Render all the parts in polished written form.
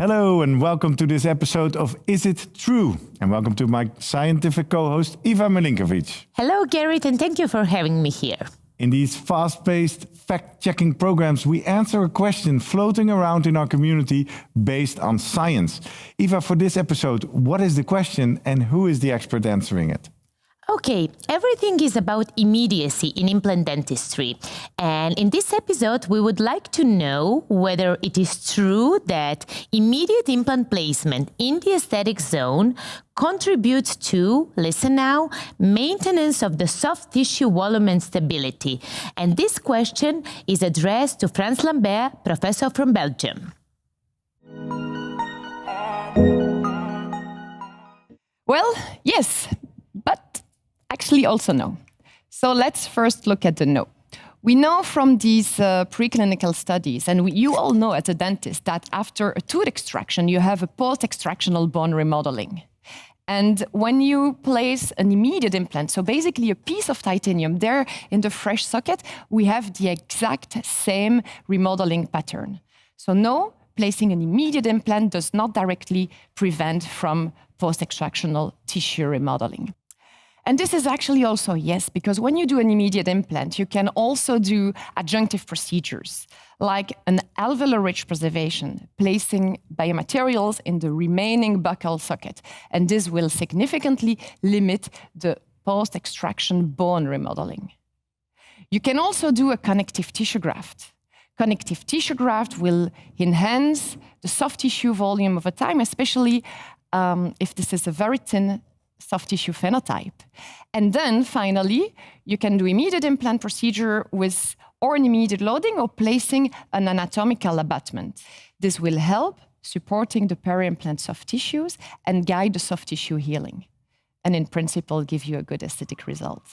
Hello and welcome to this episode of Is It True? And welcome to my scientific co-host Eva Milinkovic. Hello Gerrit, and thank you for having me here. In these fast-paced fact-checking programs, we answer a question floating around in our community based on science. Eva, for this episode, what is the question and who is the expert answering it? Okay, everything is about immediacy in implant dentistry. And in this episode, we would like to know whether it is true that immediate implant placement in the aesthetic zone contributes to, listen now, maintenance of the soft tissue volume and stability. And this question is addressed to France Lambert, professor from Belgium. Well, yes, but actually also no. So let's first look at the no. We know from these preclinical studies, and you all know as a dentist, that after a tooth extraction, you have a post-extractional bone remodeling. And when you place an immediate implant, so basically a piece of titanium there in the fresh socket, we have the exact same remodeling pattern. So no, placing an immediate implant does not directly prevent from post-extractional tissue remodeling. And this is actually also yes, because when you do an immediate implant, you can also do adjunctive procedures, like an alveolar ridge preservation, placing biomaterials in the remaining buccal socket. And this will significantly limit the post-extraction bone remodeling. You can also do a connective tissue graft. Connective tissue graft will enhance the soft tissue volume over time, especially if this is a very thin soft tissue phenotype. And then finally, you can do immediate implant procedure with or an immediate loading or placing an anatomical abutment. This will help supporting the peri-implant soft tissues and guide the soft tissue healing. And in principle, give you a good aesthetic result.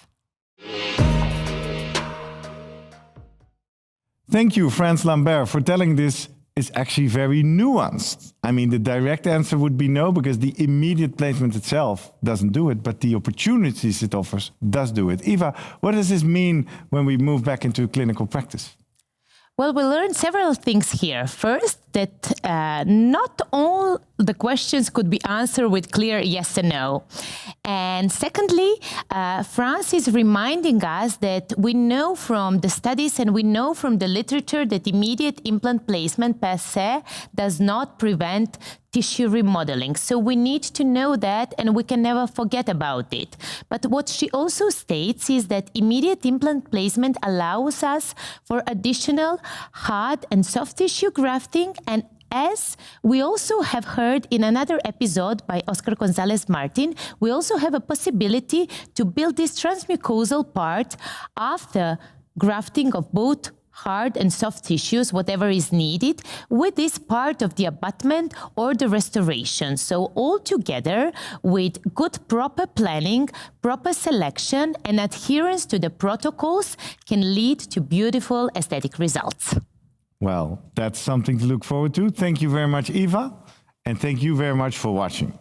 Thank you, France Lambert, for telling this is actually very nuanced. I mean, the direct answer would be no, because the immediate placement itself doesn't do it, but the opportunities it offers does do it. Eva, what does this mean when we move back into clinical practice? Well, we learned several things here. First, that not all the questions could be answered with clear yes and no. And secondly, France is reminding us that we know from the studies and we know from the literature that immediate implant placement per se does not prevent tissue remodeling. So we need to know that and we can never forget about it. But what she also states is that immediate implant placement allows us for additional hard and soft tissue grafting, and as we also have heard in another episode by Oscar Gonzalez Martin, we also have a possibility to build this transmucosal part after grafting of both hard and soft tissues, whatever is needed, with this part of the abutment or the restoration. So all together, with good proper planning, proper selection, and adherence to the protocols can lead to beautiful aesthetic results. Well, that's something to look forward to. Thank you very much, Eva, and thank you very much for watching.